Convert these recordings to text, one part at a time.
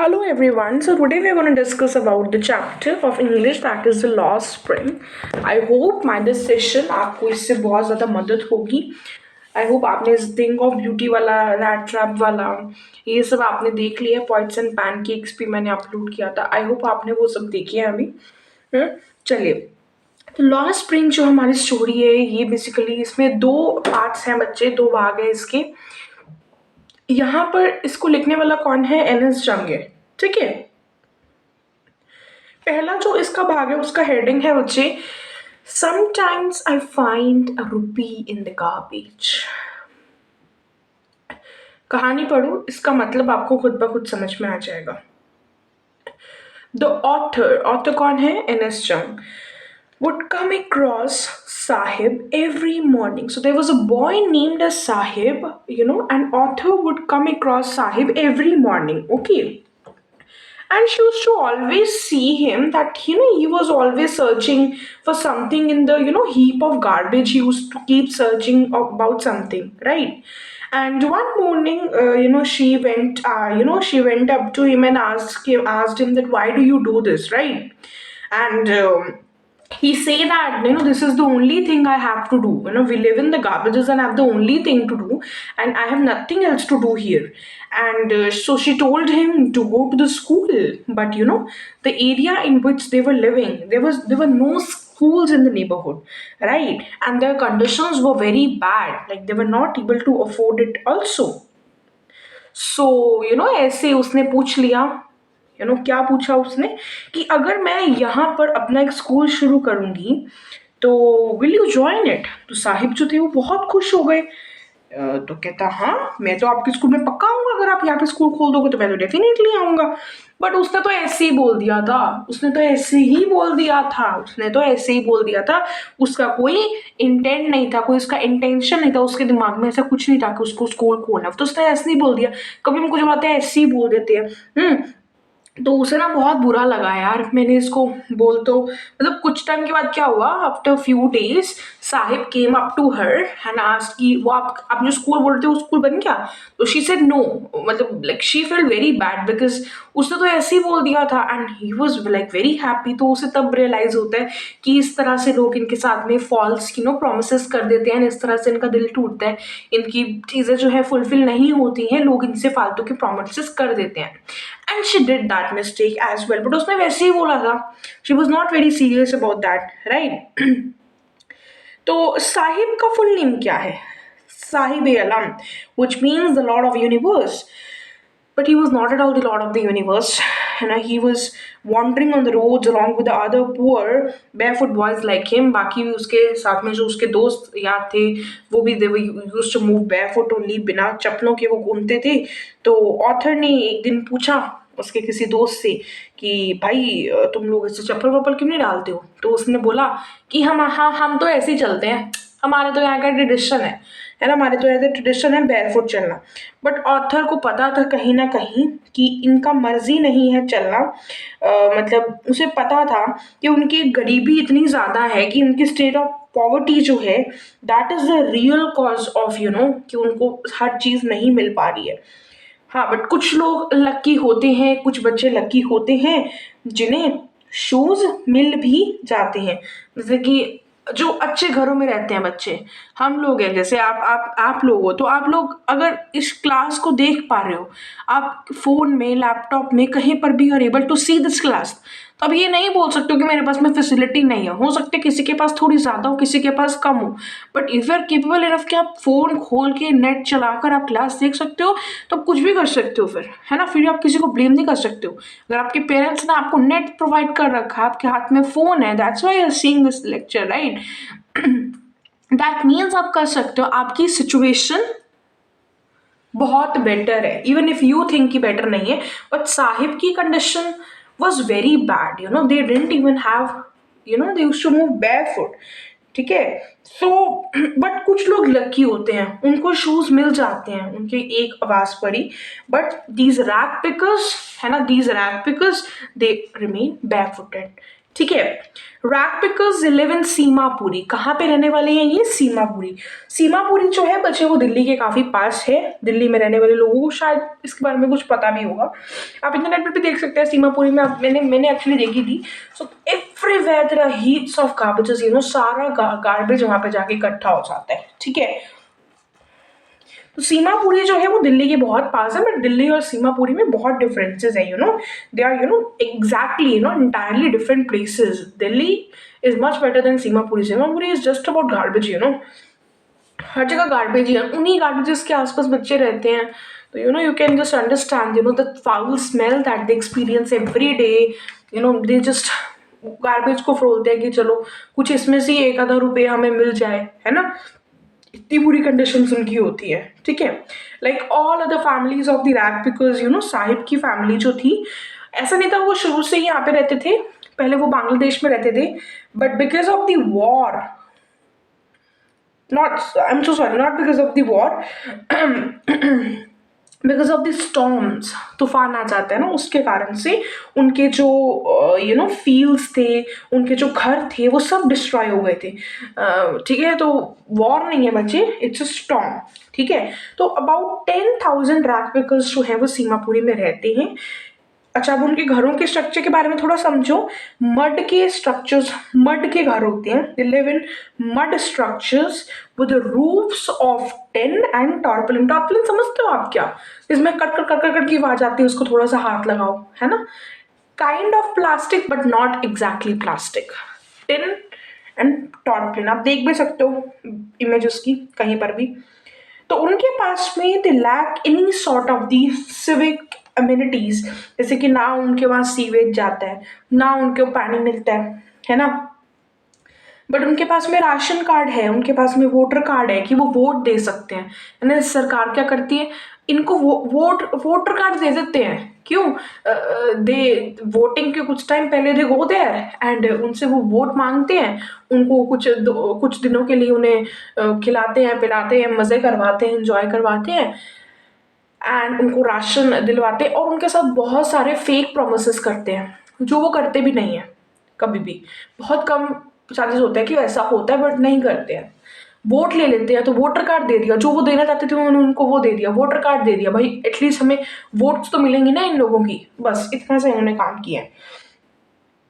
Hello everyone. So today we're going to discuss about the chapter of English that is the Lost Spring. I hope my this session आपको इससे बहुत ज़्यादा मदद होगी. I hope आपने इस thing of beauty वाला rat trap वाला ये सब आपने देख लिया. पॉइंट्स एंड पैनकेक्स भी मैंने अपलोड किया था. आई होप आपने वो सब देखी है अभी. चलिए, तो लॉस्ट स्प्रिंग जो हमारी स्टोरी है ये बेसिकली इसमें दो पार्ट्स हैं बच्चे, दो भाग है इसके. यहाँ पर इसको लिखने वाला कौन है? एनएस जंग है. ठीक है. पहला जो इसका भाग है उसका हेडिंग है बच्चे, समटाइम्स आई फाइंड अ रूपी इन द गार्बेज. कहानी पढ़ो, इसका मतलब आपको खुद ब खुद समझ में आ जाएगा. द ऑथर कौन है? एनएस जंग. Would come across Sahib every morning. So there was a boy named as Sahib, an author would come across Sahib every morning. Okay. And she used to always see him that, he was always searching for something in the, heap of garbage. He used to keep searching about something, right? And one morning, she went up to him and asked him that, why do you do this, right? And he say that this is the only thing I have to do. We live in the garbages and I have the only thing to do, and I have nothing else to do here. And so she told him to go to the school, but the area in which they were living, there were no schools in the neighborhood, right? And their conditions were very bad, like they were not able to afford it also. So ऐसे उसने पूछ लिया. क्या पूछा उसने कि अगर मैं यहाँ पर अपना एक स्कूल शुरू करूँगी तो विल यू जॉइन इट. तो साहिब जो थे वो बहुत खुश हो गए. तो कहता हाँ, मैं तो आपके स्कूल में पक्का आऊँगा. अगर आप यहाँ पे स्कूल खोल दोगे तो मैं तो डेफिनेटली आऊँगा. बट उसने तो ऐसे ही बोल दिया था. उसका कोई इंटेंट नहीं था, कोई उसका इंटेंशन नहीं था, उसके दिमाग में ऐसा कुछ नहीं था कि उसको स्कूल खोलना. तो उसने ऐसे ही बोल दिया. कभी हम कुछ बातें ऐसे ही बोल देते हैं. तो उसे ना बहुत बुरा लगा यार. मैंने इसको बोल तो मतलब कुछ टाइम के बाद क्या हुआ, after few days Sahib came up to her and asked कि वो आप जो स्कूल बोल रहे थे वो स्कूल बन गया. तो शी सेड नो. मतलब like she felt very bad because उसने तो ऐसे ही बोल दिया था and he was like very happy. तो उसे तब रियलाइज होता है कि इस तरह से लोग इनके साथ में फॉल्स प्रोमिसेस कर देते हैं, इस तरह से इनका दिल टूटता है, इनकी चीज़ें जो है फुलफिल नहीं होती हैं, लोग इनसे फालतू के प्रोमिसेस कर देते हैं. And she did that mistake as well. But उसने वैसे ही बोला था. She was not very serious about that, right? तो साहिब का फुल नेम क्या है? साहिब आलम, which means the Lord of the Universe. But he was not at all the Lord of the Universe. He was wandering on the roads along with the other poor barefoot boys like him. बाकी भी उसके साथ में जो उसके दोस्त यार थे वो भी they were used to move barefoot only, बिना चप्पलों के वो घूमते थे. तो ऑथर ने एक दिन पूछा उसके किसी दोस्त से कि भाई तुम लोग ऐसे चप्पल वप्पल क्यों नहीं डालते हो. तो उसने बोला कि हम तो ऐसे ही चलते हैं, हमारे तो यहाँ का ट्रेडिशन है ना, हमारे तो ऐसे ट्रेडिशन है बैरफुट चलना. बट ऑथर को पता था कहीं ना कहीं कि इनका मर्जी नहीं है चलना. मतलब उसे पता था कि उनकी गरीबी इतनी ज़्यादा है कि उनकी स्टेट ऑफ पॉवर्टी जो है that is the real cause of कि उनको हर चीज़ नहीं मिल पा रही है. हाँ, बट कुछ लोग लकी होते हैं, कुछ बच्चे लकी होते हैं जिन्हें शूज़ मिल भी जाते हैं. जैसे कि जो अच्छे घरों में रहते हैं बच्चे, हम लोग हैं, जैसे आप लोग हो. तो आप लोग अगर इस क्लास को देख पा रहे हो, आप फ़ोन में, लैपटॉप में, कहीं पर भी are able to see this class, तो अब ये नहीं बोल सकते हो कि मेरे पास में फैसिलिटी नहीं है. हो सकता है किसी के पास थोड़ी ज़्यादा हो, किसी के पास कम हो. But if you are capable enough कि आप फ़ोन खोल के नेट चलाकर आप क्लास देख सकते हो, तो आप कुछ भी कर सकते हो फिर, है ना. फिर आप किसी को ब्लेम नहीं कर सकते हो. अगर आपके पेरेंट्स ने आपको नेट प्रोवाइड कर रखा है, आपके हाथ में फ़ोन है, that's why you are seeing this lecture, right. That means आप कर सकते हो. आपकी सिचुएशन बहुत बेटर है, इवन इफ यू थिंक कि बेटर नहीं है. बट साहिब की condition was very bad. They didn't even have, they used to move barefoot. ठीक है. सो बट कुछ लोग लकी होते हैं, उनको शूज मिल जाते हैं उनके एक आवाज पर ही. बट दीज रैग पिकर्स है ना, these rag pickers they remain barefooted. ठीक है। Rag pickers live in Seemapuri. कहाँ पे रहने वाले हैं ये? सीमापुरी। सीमापुरी जो है बच्चे वो दिल्ली के काफी पास है। दिल्ली में रहने वाले लोगों को शायद इसके बारे में कुछ पता भी होगा। आप इंटरनेट पे भी देख सकते हैं सीमापुरी में। मैंने एक्चुअली देखी थी। So everywhere there are heaps of garbages, सारा गार्बेज वहां पे जाके इकट्ठा हो जाता है। ठीक है। तो सीमापुरी जो है वो दिल्ली के बहुत पास है, बट दिल्ली और सीमापुरी में बहुत डिफरेंसेस है। They are exactly entirely different places. Delhi is much better than Seemapuri. Seemapuri is just about garbage. हर जगह गार्बेज ही है, उन्हीं गार्बेजेस के आसपास बच्चे रहते हैं। तो you can just understand the foul smell that they experience every day. They just garbage को फरोलते हैं कि चलो कुछ इसमें से 1 आधा रुपये हमें मिल जाए, है ना। इतनी बुरी कंडीशन उनकी होती है। ठीक है। Like all other families of the rag pickers, Sahib की फैमिली जो थी, ऐसा नहीं था वो शुरू से ही यहाँ पे रहते थे। पहले वो बांग्लादेश में रहते थे, but because of the war, not I'm so sorry, not because of the war, because of the storms, तूफान आ जाता है ना, उसके कारण से उनके जो फील्ड्स थे, उनके जो घर थे, वो सब डिस्ट्रॉय हो गए थे। ठीक है। तो वॉर नहीं है बच्चे, इट्स अ स्टॉर्म। ठीक है। तो अबाउट 10,000 रैक पिकर्स जो है वो सीमापुरी में रहते हैं। अच्छा, अब उनके घरों के स्ट्रक्चर के बारे में थोड़ा समझो। मड के स्ट्रक्चर्स, मड के घर होते हैं। They live in mud structures with roofs of tin and tarpaulin. Tarpaulin समझते हो आप क्या? इसमें cut cut cut cut cut की आवाज आती है, उसको थोड़ा सा हाथ लगाओ, है ना। Kind of plastic but not exactly plastic. Tin and tarpaulin आप देख भी सकते हो इमेजेस की कहीं पर भी। तो उनके पास में they lack any sort of the civic amenities, जैसे कि ना उनके वहाँ सीवेज जाता है, ना उनके पानी मिलता है ना। बट उनके पास में राशन कार्ड है, उनके पास में वोटर कार्ड है कि वो वोट दे सकते हैं, है ना। सरकार क्या करती है, इनको वोटर कार्ड दे देते हैं। क्यों? दे वोटिंग के कुछ टाइम पहले दे गो देयर एंड उनसे वो वोट मांगते हैं। उनको कुछ दिनों के लिए उन्हें खिलाते हैं, पिलाते हैं, मज़े करवाते हैं, इंजॉय करवाते हैं, एंड उनको राशन दिलवाते हैं। और उनके साथ बहुत सारे फेक प्रोमिस करते हैं, जो वो करते भी नहीं है कभी भी। बहुत कम चांसेस होता है कि ऐसा होता है, बट नहीं करते हैं। वोट ले लेते हैं, तो वोटर कार्ड दे दिया, जो वो देना चाहते थे उन्होंने उनको वो दे दिया, वोटर कार्ड दे दिया, भाई एटलीस्ट हमें वोट्स तो मिलेंगी ना इन लोगों की। बस इतना से इन्होंने काम किया है।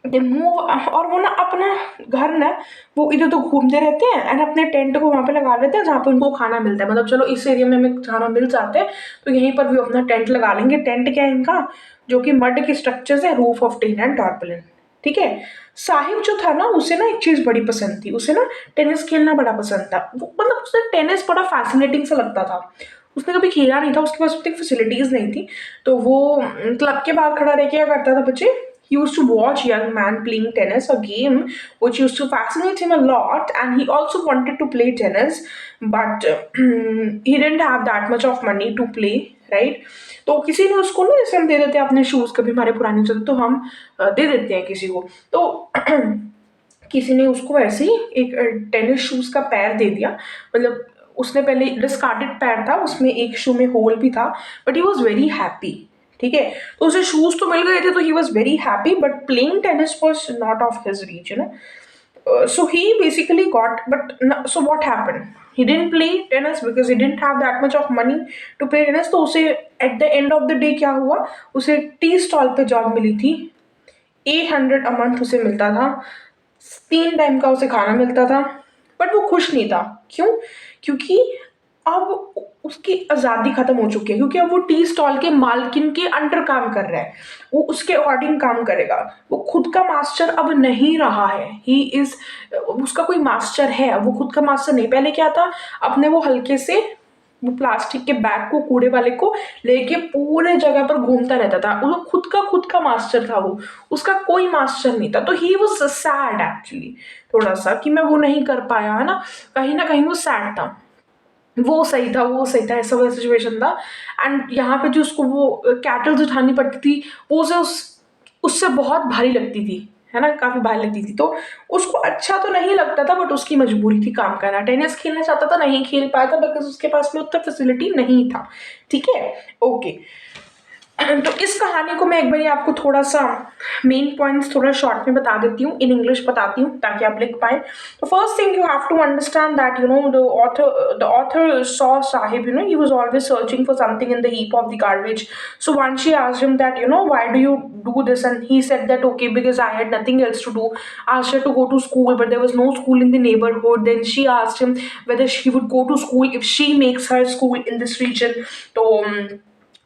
दे मूव, और वो ना अपना घर ना वो इधर तो घूमते रहते हैं एंड अपने टेंट को वहाँ पे लगा लेते हैं जहाँ पे उनको खाना मिलता है। मतलब चलो इस एरिया में हमें खाना मिल जाता है तो यहीं पर भी अपना टेंट लगा लेंगे। टेंट क्या है इनका, जो कि मड के स्ट्रक्चर्स है, रूफ ऑफ टिन एंड टार्पलिन। ठीक है। साहिब जो था ना, उसे ना एक चीज बड़ी पसंद थी, उसे ना टेनिस खेलना बड़ा पसंद था। वो मतलब उसे टेनिस बड़ा फैसिनेटिंग सा लगता था। उसने कभी खेला नहीं था, उसके पास उतनी फैसिलिटीज नहीं थी। तो वो क्लब के बाहर खड़ा रह क्या करता था बच्चे, he used to watch young man playing tennis, a game which used to fascinate him a lot, and he also wanted to play tennis, but he didn't have that much of money to play, right? तो किसी ने उसको ना, जैसे हम दे देते हैं अपने शूज, कभी हमारे पुराने चलते तो हम दे देते हैं किसी को। तो किसी ने उसको ऐसे ही एक टेनिस शूज का पैर दे दिया। मतलब उसने पहले डिस्कार्डेड पैर था, उसमें एक शू में होल भी था, but he was very happy. ठीक है। तो उसे शूज तो मिल गए थे, तो he was very happy, but playing tennis was not of his reach, so he basically got, but so what happened, he didn't play tennis because he didn't have that much of money to play tennis। तो उसे at the end of the day क्या हुआ, उसे tea stall पे job मिली थी। 800 a month उसे मिलता था, 3 टाइम का उसे खाना मिलता था, बट वो खुश नहीं था। क्यों? क्योंकि अब उसकी आज़ादी खत्म हो चुकी है, क्योंकि अब वो टी स्टॉल के मालकिन के अंडर काम कर रहा है, वो उसके अकॉर्डिंग काम करेगा। वो खुद का मास्टर अब नहीं रहा है। ही इज, उसका कोई मास्टर है, अब वो खुद का मास्टर नहीं। पहले क्या था, अपने वो हल्के से वो प्लास्टिक के बैग को, कूड़े वाले को लेके पूरे जगह पर घूमता रहता था। वो खुद का मास्टर था, वो उसका कोई मास्टर नहीं था। तो ही वॉज सैड एक्चुअली, थोड़ा सा कि मैं वो नहीं कर पाया, है ना कहीं वो सैड था। वो सही था, ऐसा वाला सिचुएशन था। एंड यहाँ पे जो उसको वो कैटल्स उठानी पड़ती थी, वो उसे उससे बहुत भारी लगती थी, है ना, काफी भारी लगती थी। तो उसको अच्छा तो नहीं लगता था, बट उसकी मजबूरी थी काम करना। टेनिस खेलना चाहता था, नहीं खेल पाया था बिकॉज उसके पास में उतना फैसिलिटी नहीं था। ठीक है। ओके। तो इस कहानी को मैं एक बार आपको थोड़ा सा मेन पॉइंट्स थोड़ा शॉर्ट में बता देती हूँ, इन इंग्लिश बताती हूँ ताकि आप लिख पाए। तो first thing you have to understand that the author saw Sahib, he was always searching for something in the heap of the garbage. So once she asked him that, why do you do this, and he said that okay, because I had nothing else to do. Asked her to go to school, but there was no school in the neighborhood. Then she asked him whether she would go to school if she makes her school in this region. So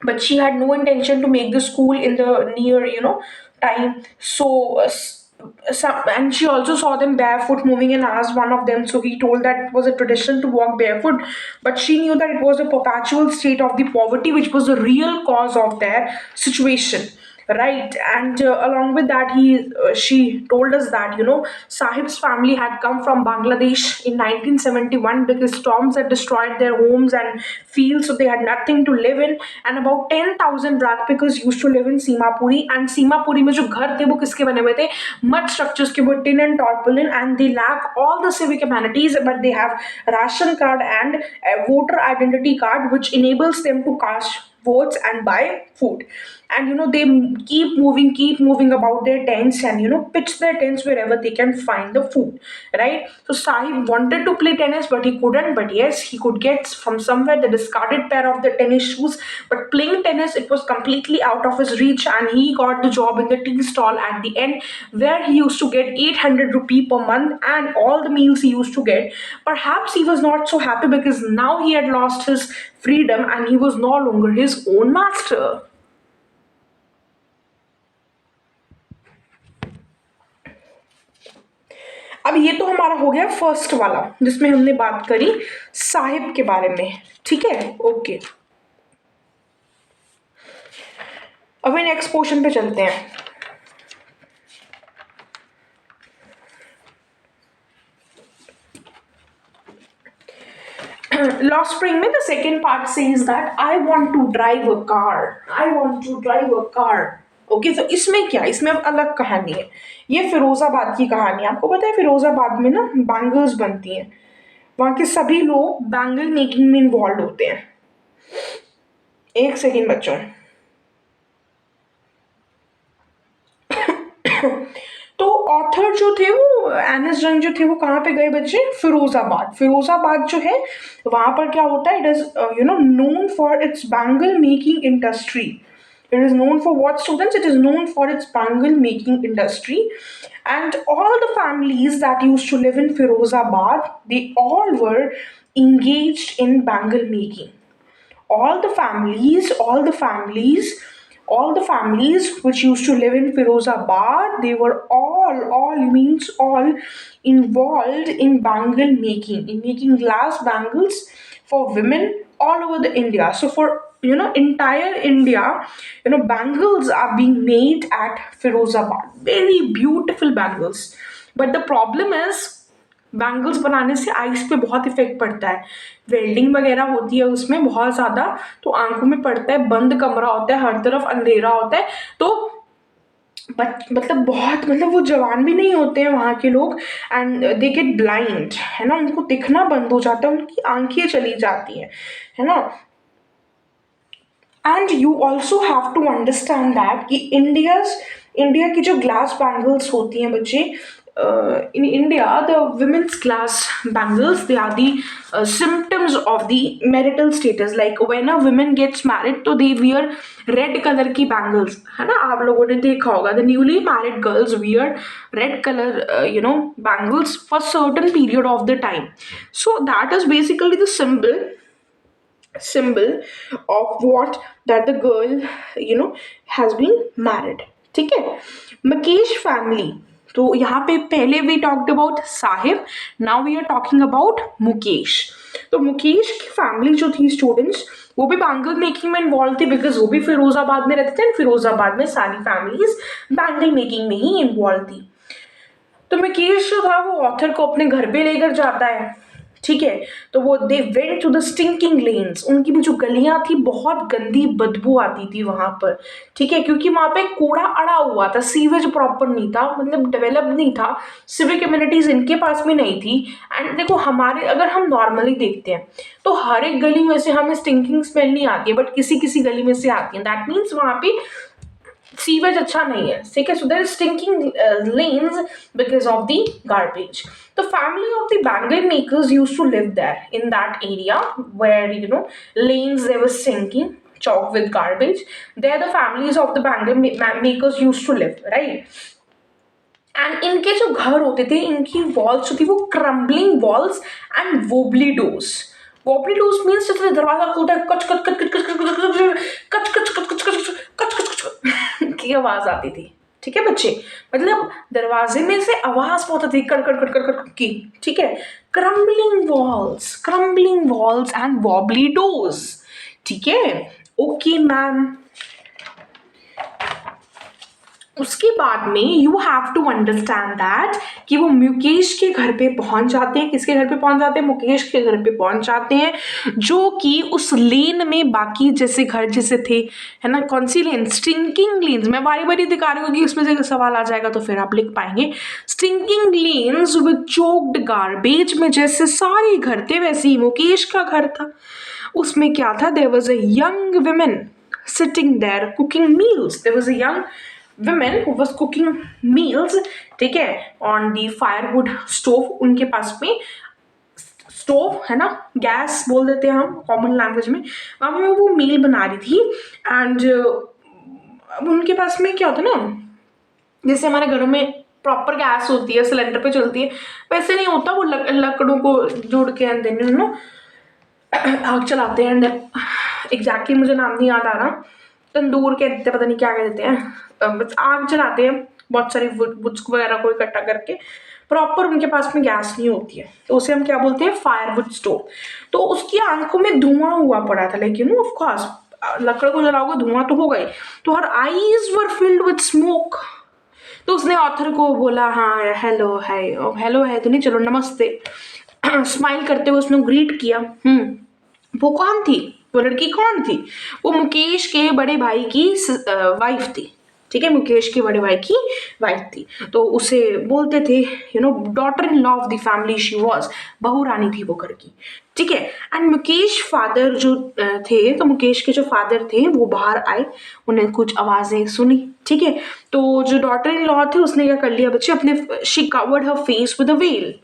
but she had no intention to make the school in the near time. So and she also saw them barefoot moving and asked one of them. So he told that it was a tradition to walk barefoot, but she knew that it was a perpetual state of the poverty which was the real cause of their situation, right? And along with that, she told us that Sahib's family had come from Bangladesh in 1971 because storms had destroyed their homes and fields, so they had nothing to live in. And about 10,000 Rajpickers used to live in Simapuri, and Simapuri में जो घर थे वो किसके बने हुए थे? Mud structures के, वो tin and tarpaulin, and they lack all the civic amenities, but they have ration card and a voter identity card which enables them to cast votes and buy food. And they keep moving about their tents, and pitch their tents wherever they can find the food, right? So Sahib wanted to play tennis but he couldn't, but yes, he could get from somewhere the discarded pair of the tennis shoes. But playing tennis, it was completely out of his reach, and he got the job in the tea stall at the end, where he used to get 800 rupee per month, and all the meals he used to get. Perhaps he was not so happy because now he had lost his freedom and he was no longer his own master. अब ये तो हमारा हो गया first वाला, जिसमें हमने बात करी साहिब के बारे में, ठीक है, ओके। अभी नेक्स्ट पोर्शन पे चलते हैं। लॉस्ट स्प्रिंग में the second part says that I want to drive a car, I want to drive a car. Okay, तो इसमें क्या, इसमें अब अलग कहानी है। ये फिरोजाबाद की कहानी है। आपको पता है फिरोजाबाद में ना बैंगल्स बनती हैं, वहाँ के सभी लोग बैंगल मेकिंग में इन्वॉल्व होते हैं। एक सेकेंड बच्चों। तो ऑथर जो थे वो एनएस जंग जो थे वो कहाँ पे गए बच्चे? फिरोजाबाद। फिरोजाबाद जो है वहाँ पर क्या होता है, it is known for its bangle making industry. It is known for what, students? It is known for its bangle making industry. And all the families that used to live in Firozabad, they all were engaged in bangle making. All the families which used to live in Firozabad, they were all means all involved in bangle making, in making glass bangles for women all over the India. So for entire India, bangles are being made at Firozabad, very beautiful bangles. But the problem is bangles बनाने से ice पे बहुत effect पड़ता है, welding वगैरह होती है उसमें बहुत ज़्यादा, तो आंखों में पड़ता है, बंद कमरा होता है, हर तरफ अंधेरा होता है, तो मतलब वो जवान भी नहीं होते हैं वहाँ के लोग, एंड दे गेट ब्लाइंड, है ना, उनको दिखना बंद हो जाता है, उनकी आंखें चली जाती हैं, है ना। And you also have to understand that कि इंडिया की जो ग्लास बैंगल्स होती हैं बच्चे, in India, the women's glass bangles, they are the symptoms of the marital status. Like when a woman gets married, तो they wear red color की bangles, है ना, आप लोगों ने देखा होगा, the newly married girls wear red color, bangles for certain period of the time. So that is basically the symbol of what that the girl has been married, ठीक है। मुकेश फैमिली, तो यहाँ पे पहले we talked about Sahib, now we are talking about Mukesh. तो मुकेश की family जो थी स्टूडेंट्स, वो भी बैंगल मेकिंग में इन्वॉल्व थी, बिकॉज वो भी फिरोजाबाद में रहते थे, फिरोजाबाद में सारी फैमिलीज बैंगल मेकिंग में ही इन्वॉल्व थी। तो मुकेश जो था वो ऑथर को अपने घर पे लेकर जाता है, ठीक है। तो वो they went to the stinking lanes, उनकी भी जो गलियां थी बहुत गंदी बदबू आती थी वहां पर, ठीक है, क्योंकि वहां पे कूड़ा अड़ा हुआ था, सीवेज प्रॉपर नहीं था, मतलब डेवलप नहीं था, सिविक कम्युनिटीज इनके पास में नहीं थी। एंड देखो हमारे, अगर हम नॉर्मली देखते हैं तो हर एक गली में से हमें स्टिंकिंग स्मेल नहीं आती है, बट किसी किसी गली में से आती है, दैट मीन्स वहां पे सीवेज अच्छा नहीं है, ठीक है। So there is stinking lanes because of the garbage. The family of the bangle makers used to live there in that area where lanes they were stinking chalk with garbage. There the families of the makers used to live, right? And इनके जो घर होते थे, इनकी walls जो थी वो crumbling walls and wobbly doors. Wobbly doors means जैसे दरवाजा खुलता है कच कच कच कच कच कच कच कच कच कच कच कच कच कच की आवाज आती थी, ठीक है बच्चे, मतलब दरवाजे में से आवाज बहुत आती थी कड़ कड़ कड़ कड़ कड़ की, ठीक है। Crumbling walls and wobbly doors, ठीक है, ओके मैम। उसके बाद में you have to understand that कि वो मुकेश के घर पे पहुंच जाते हैं, किसके घर पे पहुंच जाते हैं, मुकेश के घर पे पहुंच जाते हैं, जो कि उस लेन में बाकी जैसे घर जैसे थे, है ना। कौन सी लेन, स्टिंकिंग लेन्स, मैं बारी बारी दिखा रही हूँ कि उसमें से सवाल आ जाएगा तो फिर आप लिख पाएंगे। Stinking lanes with choked garbage में जैसे सारे घर थे वैसे ही मुकेश का घर था। उसमें क्या था, there was a young woman sitting there cooking meals, there was a young women who was cooking meals, ठीक है, on the firewood stove, उनके पास में स्टोव है ना, गैस बोल देते हैं हम कॉमन लैंग्वेज में, वहाँ पे वो मील बना रही थी। एंड अब उनके पास में क्या होता है ना, जैसे हमारे घरों में प्रॉपर गैस होती है, सिलेंडर पे चलती है, वैसे नहीं होता, वो लकड़ों को जोड़ के एंड देन आग चलाते हैं। एग्जैक्टली मुझे नाम नहीं याद आ रहा, तंदूर कहते पता नहीं क्या कहते हैं, बस आग जलाते हैं बहुत सारी वुड्स वगैरह को इकट्ठा करके, प्रॉपर उनके पास में गैस नहीं होती है, तो उसे हम क्या बोलते हैं, फायरवुड स्टोव। तो उसकी आंखों में धुआं हुआ पड़ा था, लेकिन ऑफ कोर्स लकड़ को जलाओगे धुआं तो होगा ही, तो her eyes were filled with smoke. तो उसने ऑथर को बोला, हाँ हेलो है, हेलो है तो नहीं, चलो नमस्ते, स्माइल करते हुए उसने ग्रीट किया। वो कौन थी, वो लड़की कौन थी, वो मुकेश के बड़े भाई की वाइफ थी, ठीक है, मुकेश के बड़े भाई की वाइफ थी। तो उसे बोलते थे daughter in law of the family she was, बहू रानी थी वो घर की, ठीक है। एंड मुकेश फादर जो थे, तो मुकेश के जो फादर थे वो बाहर आए, उन्हें कुछ आवाजें सुनी, ठीक है। तो जो डॉटर इन लॉ थे उसने क्या कर लिया बच्चे, अपने she covered her face with a well,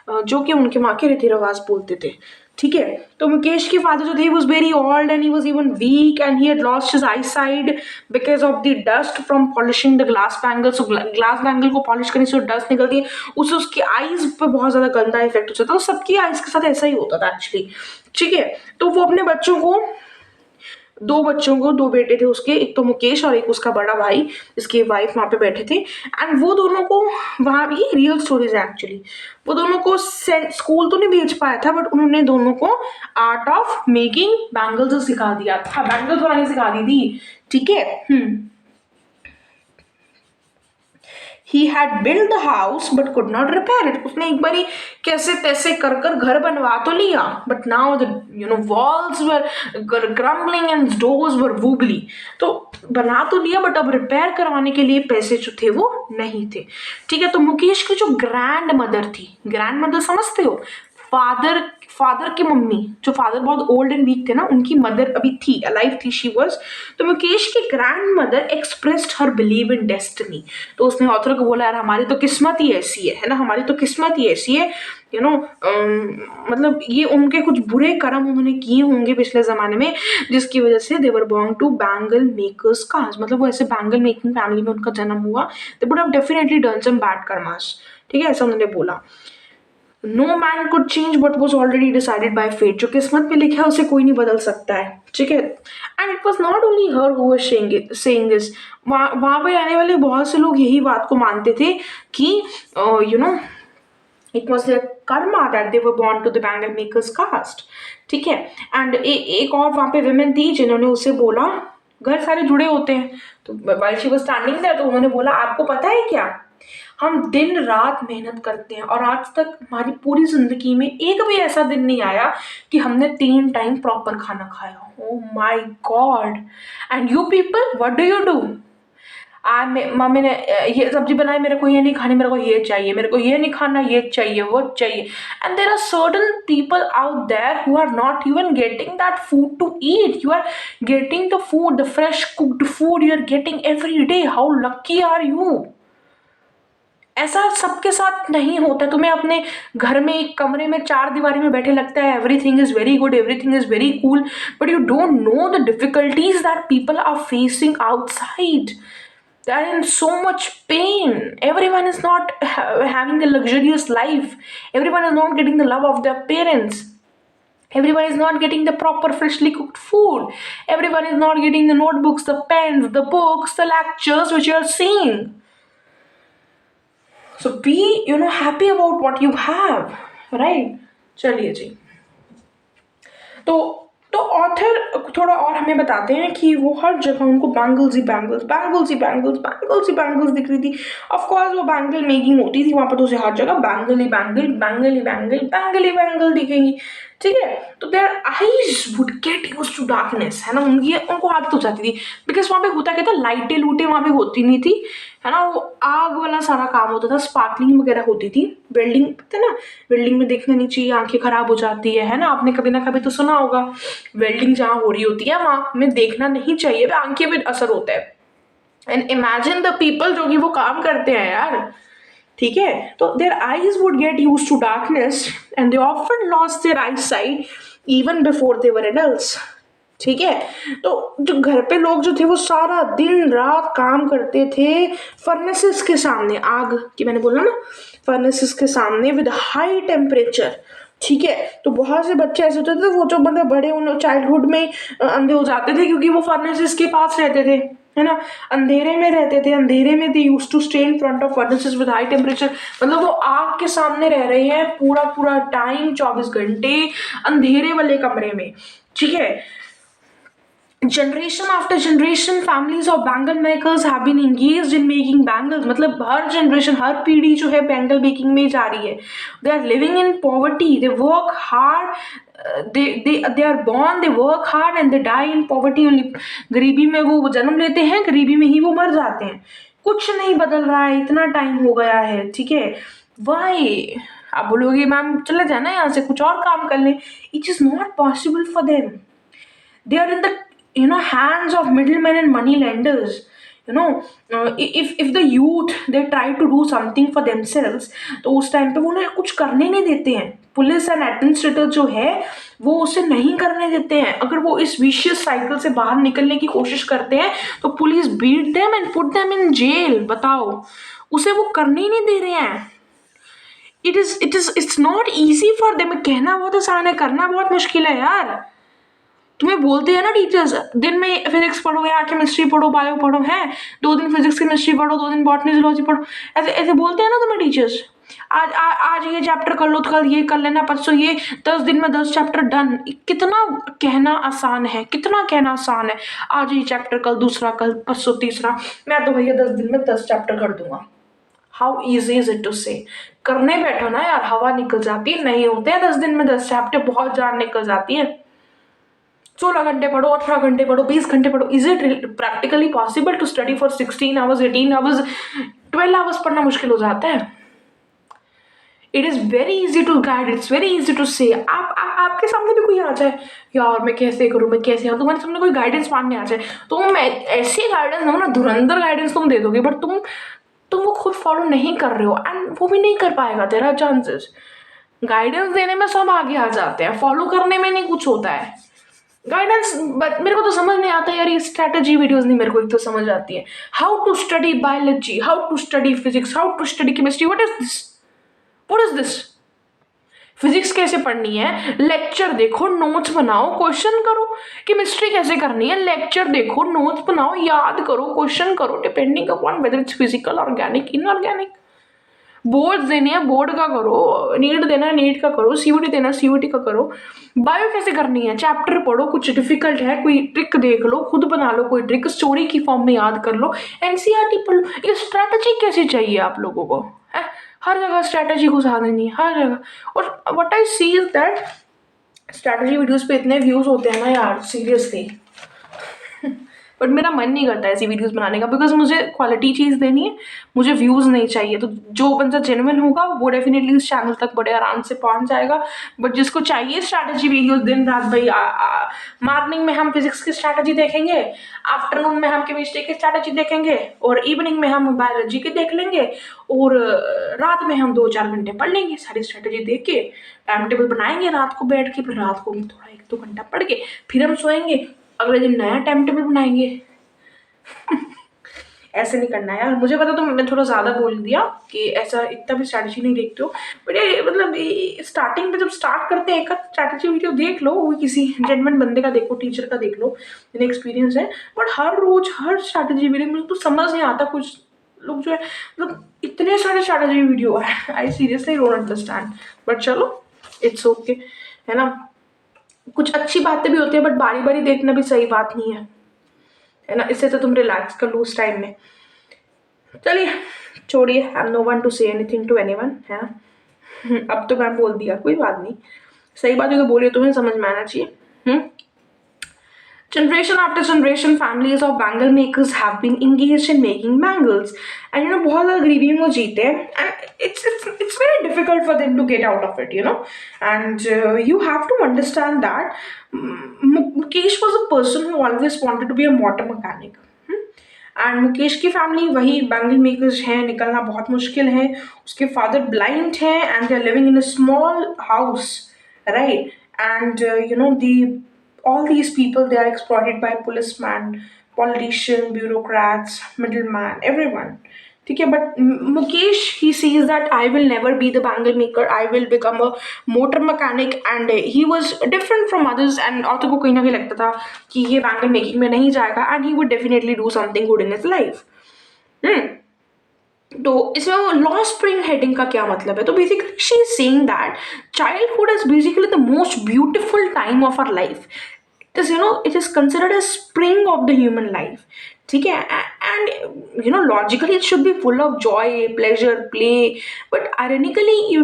जो कि उनके माँ के रीति रिवाज बोलते थे, ठीक है। तो मुकेश के फादर जो थे was very old and he was even weak and he had lost his eyesight because of the dust from polishing the glass bangle. So glass bangle को पॉलिश करने से डस्ट निकलती है, उससे उसकी आईज पर बहुत ज्यादा गंदा इफेक्ट हो जाता है, तो सबकी आईज के साथ ऐसा ही होता था एक्चुअली, ठीक है। तो वो अपने बच्चों को, दो बच्चों को, दो बेटे थे उसके, एक तो मुकेश और एक उसका बड़ा भाई, जिसकी वाइफ वहां पे बैठे थे, एंड वो दोनों को वहां, ये रियल स्टोरीज है एक्चुअली, वो दोनों को स्कूल तो नहीं भेज पाया था, बट उन्होंने दोनों को आर्ट ऑफ मेकिंग बैंगल्स सिखा दिया था, बैंगल्स बनानी सिखा दी थी, ठीक है। He had built the house but could not repair it. उसने एक बारी कैसे तैसे कर कर घर बनवा तो लिया, but now the walls were crumbling and doors were wobbly. तो बना तो लिया बट अब रिपेयर करवाने के लिए पैसे जो थे वो नहीं थे, ठीक है। तो मुकेश की जो ग्रैंड मदर थी, ग्रैंड मदर समझते हो, फादर की मम्मी, जो फादर बहुत ओल्ड एंड वीक थे ना, उनकी मदर अभी थी, अलाइव थी, शी वाज। तो मुकेश की grand mother expressed her believe in destiny. तो उसने ऑथर को बोला, यार हमारी तो किस्मत ही ऐसी है ना, हमारी तो किस्मत ही ऐसी है, मतलब ये उनके कुछ बुरे कर्म उन्होंने किए होंगे पिछले जमाने में, जिसकी वजह से they were born to bangle makers caste, मतलब वो ऐसे बैंगल मेकिंग फैमिली में उनका जन्म हुआ, they would have definitely done some bad karmas, ठीक है, ऐसा उन्होंने बोला। No man could change what was already decided by fate, जो किस्मत में लिखा है उसे कोई नहीं बदल सकता है, ठीक है। And it was not only her who was saying this, वहां पे आने वाले बहुत से लोग यही बात को मानते थे कि it was their karma that they were born to the bangle makers caste, ठीक है। एंड एक और वहां पे विमेन थी जिन्होंने उसे बोला, घर सारे जुड़े होते हैं, तो while she was standing there, तो उन्होंने बोला, आपको पता है क्या हम दिन रात मेहनत करते हैं और आज तक हमारी पूरी ज़िंदगी में एक भी ऐसा दिन नहीं आया कि हमने 3 टाइम प्रॉपर खाना खाया। Oh my God! And you people what do you do? Mummy ने ये सब्जी बनाई, मेरे को ये नहीं खानी, मेरे को ये चाहिए, मेरे को ये नहीं खाना, ये चाहिए, वो चाहिए। And there are certain people out there who are not even getting that food to eat. You are getting the food, the fresh cooked food you are getting every day. How lucky are you? ऐसा सबके साथ नहीं होता। तुम्हें अपने घर में एक कमरे में 4 दीवारी में बैठे लगता है everything is very good, everything is very cool, but you don't know the difficulties that people are facing outside. They are in so much pain. Everyone is not having the luxurious life. Everyone is not getting the love of their parents. Everyone is not getting the proper freshly cooked food. Everyone is not getting the notebooks, the pens, the books, the lectures which you are seeing. So be, happy about what you have, right? चलिए जी। तो author थोड़ा और हमें बताते हैं कि वो हर जगह उनको बैंगल्स ही बैंगल्स, बैंगल्स ही बैंगल्स, बैंगल्स ही बैंगल्स दिख रही थी। ऑफ कोर्स वो बैंगल मेकिंग होती थी वहाँ पर, तो उसे हर जगह बैंगल ही बैंगल, बैंगल ही बैंगल, बैंगल ही बैंगल दिखेंगी। ठीक है, तो their eyes would get used to darkness, है ना, उनको आदत हो जाती थी। बिकॉज वहाँ पे होता क्या था, लाइटें लूटें वहाँ पे होती नहीं थी, है ना, वो आग वाला सारा काम होता था, स्पार्कलिंग वगैरह होती थी। वेल्डिंग पता है ना, वेल्डिंग में देखना नहीं चाहिए, आंखें खराब हो जाती है ना, आपने कभी ना कभी तो सुना होगा। वेल्डिंग जहाँ हो रही होती है वहाँ में देखना नहीं चाहिए, आंखें पे असर होता है। एंड इमेजिन द पीपल जो कि वो काम करते हैं यार, ठीक है, तो their eyes would get use to darkness and they often lost their eyesight even before they were adults. ठीक है, तो जो घर पे लोग जो थे वो सारा दिन रात काम करते थे फर्नेसेस के सामने, आग की मैंने बोला ना, फर्नेसेस के सामने विद हाई टेम्परेचर। ठीक है, तो बहुत से बच्चे ऐसे होते थे वो जो मतलब बड़े उन चाइल्डहुड में अंधे हो जाते थे क्योंकि वो फर्नेसेस के पास रहते थे, है ना, अंधेरे में रहते थे, अंधेरे में they use to stay in front of furnaces with high temperature. मतलब वो आग के सामने रह रहे हैं पूरा पूरा टाइम, 24 घंटे अंधेरे वाले कमरे में। ठीक है, generation after generation families of bangle makers have been engaged in making bangles. मतलब हर जनरेशन, हर पीढ़ी जो है बैंगल मेकिंग में जा रही है। They are living in poverty, they work hard, they are born, they work hard and they die in poverty only। गरीबी में वो जन्म लेते हैं, गरीबी में ही वो मर जाते हैं। कुछ नहीं बदल रहा है, इतना टाइम हो गया है। ठीक है, वाई आप बोलोगे मैम चले जाना यहाँ से, कुछ और काम कर लें। It is not possible for them. They are in the hands of middlemen and money lenders। if the youth they try to do something for themselves, तो उस टाइम पे वो उन्हें कुछ करने नहीं देते हैं। पुलिस एंड एडमिनिस्ट्रेटर जो है वो उसे नहीं करने देते हैं। अगर वो इस विशियस साइकिल से बाहर निकलने की कोशिश करते हैं तो police beat them and put them in jail. बताओ, उसे वो करने ही नहीं दे रहे हैं। It's not easy for them. कहना बहुत आसान है, करना बहुत मुश्किल है यार। तुम्हें बोलते हैं ना टीचर्स, दिन में फिजिक्स पढ़ो या केमिस्ट्री पढ़ो, बायो पढ़ो, है 2 दिन फिजिक्स केमिस्ट्री पढ़ो, 2 दिन बॉटनी जूलॉजी पढ़ो, ऐसे ऐसे बोलते हैं ना तुम्हें टीचर्स। आज ये चैप्टर कर लो तो कल ये कर लेना, परसों ये, 10 दिन में 10 चैप्टर डन। कितना कहना आसान है, कितना कहना आसान है, आज ये चैप्टर, कल दूसरा, कल परसों तीसरा, मैं तो भैया 10 दिन में 10 चैप्टर कर दूंगा। How easy is it to say. करने बैठो ना यार, हवा निकल जाती है। नहीं होते हैं 10 दिन में 10 चैप्टर, बहुत जान निकल जाती है। 16 घंटे पढ़ो, 18 घंटे पढ़ो, 20 घंटे पढ़ो। Is it practically possible to study for 16 hours, 18 hours, 12 hours पढ़ना मुश्किल हो जाता है। It is very easy to guide, it's very easy to say. आपके सामने भी कोई आ जाए, यार मैं कैसे करूँ, मैं कैसे हूँ, तुम्हारे सामने कोई गाइडेंस मांगने आ जाए, तो मैं ऐसी गाइडेंस दूँ ना, धुरंधर गाइडेंस तुम दे दोगे, बट तुम वो खुद फॉलो नहीं कर रहे हो, एंड वो भी नहीं कर पाएगा। तेरा चांसेस, गाइडेंस देने में सब आगे आ जाते हैं, फॉलो करने में नहीं कुछ होता है। गाइडेंस मेरे को तो समझ नहीं आता यार, ये स्ट्रैटेजी वीडियोस नहीं मेरे को एक तो समझ आती है। How to study biology, how to study physics, how to study chemistry, what is this. Physics कैसे पढ़नी है, लेक्चर देखो, नोट्स बनाओ, क्वेश्चन करो। केमिस्ट्री कैसे करनी है, लेक्चर देखो, नोट्स बनाओ, याद करो, क्वेश्चन करो, depending upon whether it's physical, organic, inorganic. Boards देने हैं, बोर्ड का करो, नीट देना है, नीट का करो, सीयूटी देना है, सीयूटी का करो। बायो कैसे करनी है, चैप्टर पढ़ो, कुछ डिफिकल्ट है कोई ट्रिक देख लो, खुद बना लो कोई ट्रिक, स्टोरी की फॉर्म में याद कर लो, एनसीईआरटी पढ़ लो। ये स्ट्रैटेजी कैसी चाहिए आप लोगों को है? हर जगह स्ट्रैटेजी घुसा देनी है, हर जगह। और what I see is that strategy videos पे इतने व्यूज होते हैं ना यार, सीरियसली। बट मेरा मन नहीं करता ऐसी वीडियोस बनाने का, बिकॉज मुझे क्वालिटी चीज़ देनी है, मुझे व्यूज़ नहीं चाहिए। तो जो बंदा जेन्युइन होगा वो डेफिनेटली इस चैनल तक बड़े आराम से पहुंच जाएगा। बट जिसको चाहिए स्ट्रैटेजी वीडियोस दिन रात, भाई मॉर्निंग में हम फिजिक्स की स्ट्रैटेजी देखेंगे, आफ्टरनून में हम केमिस्ट्री की स्ट्रैटेजी देखेंगे, और इवनिंग में हम बायोलॉजी की देख लेंगे, और रात में हम 2-4 घंटे पढ़ लेंगे सारी स्ट्रैटेजी देख के, टाइम टेबल बनाएंगे रात को बैठ के, फिर रात को थोड़ा 1-2 घंटा पढ़ के फिर हम सोएंगे, अगले दिन नया टाइम टेबल बनाएंगे। ऐसे नहीं करना है यार। मुझे पता तो मैं थोड़ा ज़्यादा बोल दिया कि ऐसा इतना भी स्ट्रैटेजी नहीं देखते हो, बट ये मतलब स्टार्टिंग में जब स्टार्ट करते हैं एक स्ट्रैटेजी वीडियो देख लो, वो किसी जेन्युइन बंदे का देखो, टीचर का देख लो जिन्हें एक्सपीरियंस है। बट हर रोज हर स्ट्रैटेजी वीडियो मुझे तो समझ नहीं आता। कुछ लोग जो है मतलब इतने सारे स्ट्रैटेजी वीडियो है, I seriously don't understand. But चलो, इट्स ओके, है ना। कुछ अच्छी बातें भी होती है, बट बारी बारी देखना भी सही बात नहीं है ना। इससे तो तुम रिलैक्स कर लो उस टाइम में। चलिए छोड़िए, I am no one to say anything to anyone, है ना। अब तो मैं बोल दिया, कोई बात नहीं, सही बात है तो बोलिए, तुम्हें समझ में आना चाहिए। Generation after generation, families of bangle makers have been engaged in making bangles, and बहुत ज़्यादा गरीबी में वो जीते हैं, and it's very difficult for them to get out of it, and you have to understand that Mukesh was a person who always wanted to be a motor mechanic. And Mukesh की family वही bangle makers हैं, निकलना बहुत मुश्किल है। उसके father blind हैं and they are living in a small house, right. And the all these people, they are exploited by policemen, politician, bureaucrats, middleman, everyone. ठीक है, but Mukesh he sees that I will never be the bangle maker, I will become a motor mechanic, and he was different from others, and author को कहीं ना कहीं लगता था कि ये bangle making में नहीं जाएगा, and he would definitely do something good in his life. तो इसमें वो लॉ स्प्रिंग हेडिंग का क्या मतलब है? तो basically she is saying that childhood is basically the most beautiful time of our life. It is considered as spring of the human life, ठीक है। And logically it should be full of joy, pleasure, play, but ironically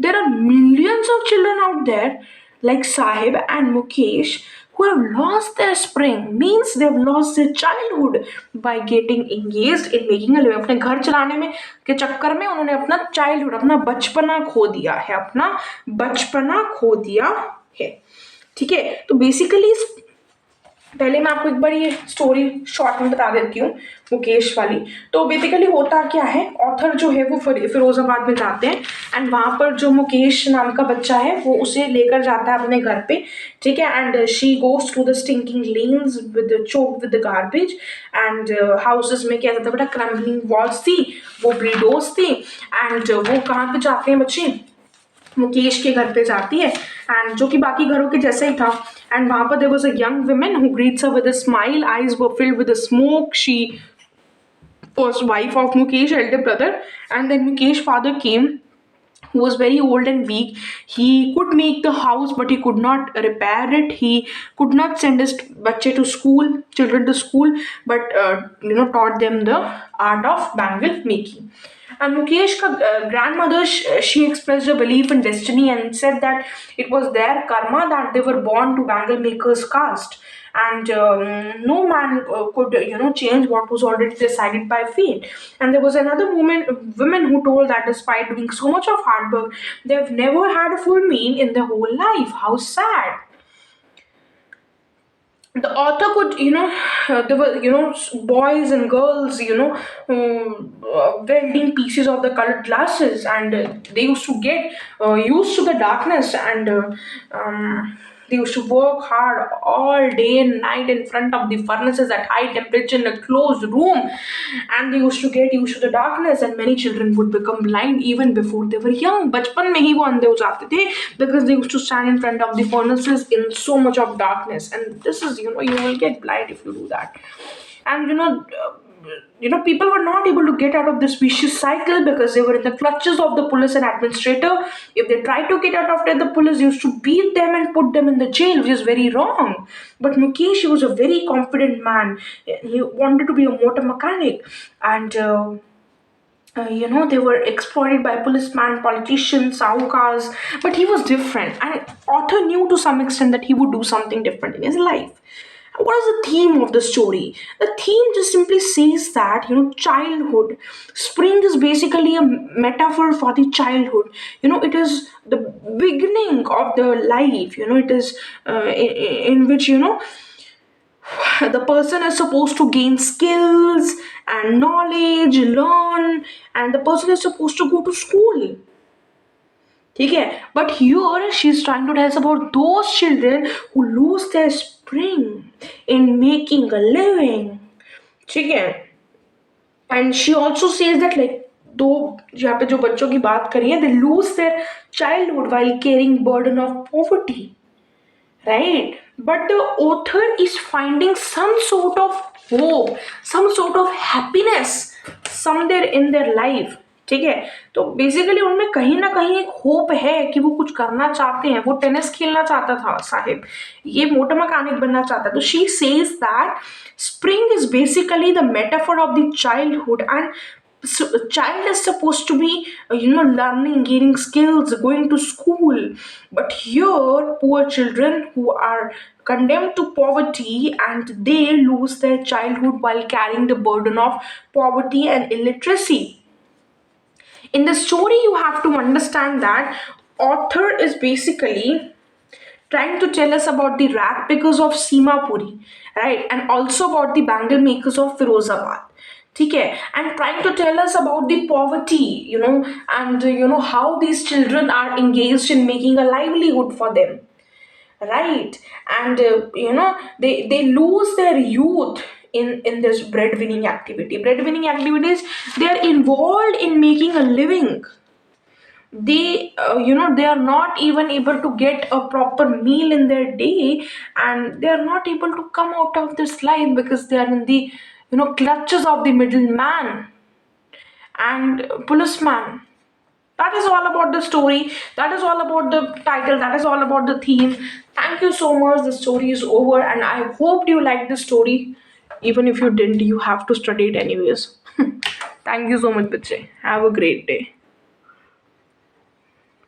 there are millions of children out there like Sahib and Mukesh who have lost their spring, means they've lost their childhood by getting engaged in making a living. अपने घर चलाने में के चक्कर में उन्होंने अपना childhood, अपना बचपना खो दिया है, अपना बचपना खो दिया है, ठीक है। तो बेसिकली पहले मैं आपको एक बार ये स्टोरी शॉर्ट में बता देती हूँ मुकेश वाली। तो बेसिकली होता क्या है, ऑथर जो है वो फिरोजाबाद में जाते हैं, एंड वहाँ पर जो मुकेश नाम का बच्चा है वो उसे लेकर जाता है अपने घर पे, ठीक है। And she goes to the stinking lanes with choke with the garbage, and houses में क्या था बेटा, क्रम्बलिंग वॉल्स थी, वो ब्रिडोज थी, एंड वो कहाँ पे जाते हैं बच्चे, मुकेश के घर पे जाती है, एंड जो कि बाकी घरों के जैसे ही था। एंड वहां पर there was a young woman who greets her with a smile, eyes were filled with a smoke, she was wife of Mukesh elder brother, and then Mukesh father came, who was very old and weak. He could make the house but he could not repair it. He could not send his children to school, but taught them the art of bangle making. And Mukesh ka grandmother, she expressed a belief in destiny and said that it was their karma that they were born to bangle makers caste, and no man could change what was already decided by fate. And there was another woman who told that despite doing so much of hard work, they've never had a full meal in their whole life. How sad. The author could there were boys and girls welding pieces of the colored glasses, and they used to get used to the darkness, and they used to work hard all day and night in front of the furnaces at high temperature in a closed room, and they used to get used to the darkness, and many children would become blind even before they were young. बचपन में ही वो अंधे हो जाते थे, because they used to stand in front of the furnaces in so much of darkness, and this is you will get blind if you do that. And people were not able to get out of this vicious cycle because they were in the clutches of the police and administrator. If they tried to get out of it, the police used to beat them and put them in the jail, which is very wrong. But Mukesh, he was a very confident man. He wanted to be a motor mechanic, and they were exploited by policemen, politicians, sahukas, but he was different. And author knew to some extent that he would do something different in his life. What is the theme of the story? The theme just simply says that, childhood. Spring is basically a metaphor for the childhood. It is the beginning of the life. It is in which, the person is supposed to gain skills and knowledge, learn, and the person is supposed to go to school. ठीक है, but here she's trying to tell us about those children who lose their spring in making a living. ठीक है, and she also says that, like, दो यहाँ पे जो बच्चों की बात करी है, they lose their childhood while carrying burden of poverty, right? But the author is finding some sort of hope, some sort of happiness somewhere in their life. ठीक है, तो बेसिकली उनमें कहीं ना कहीं एक होप है कि वो कुछ करना चाहते हैं. वो टेनिस खेलना चाहता था साहिब, ये मोटर मैकेनिक बनना चाहता. तो she says that spring is basically the metaphor of the childhood, and so a child is supposed to be learning, gaining skills, going to school. But here poor children who are condemned to poverty, and they lose their childhood while carrying the burden of poverty and illiteracy. In the story, you have to understand that author is basically trying to tell us about the rag pickers of Simapuri, right? And also about the bangle makers of Firozabad. Okay, and trying to tell us about the poverty, and how these children are engaged in making a livelihood for them, right? And they lose their youth in this breadwinning activity. Breadwinning activities, they are involved in making a living. They are not even able to get a proper meal in their day, and they are not able to come out of this life because they are in the clutches of the middleman and policeman. That is all about the story. That is all about the title. That is all about the theme. Thank you so much. The story is over, and I hope you liked the story. Even if you didn't, you have to study it anyways. Thank you so much, Bache. Have a great day.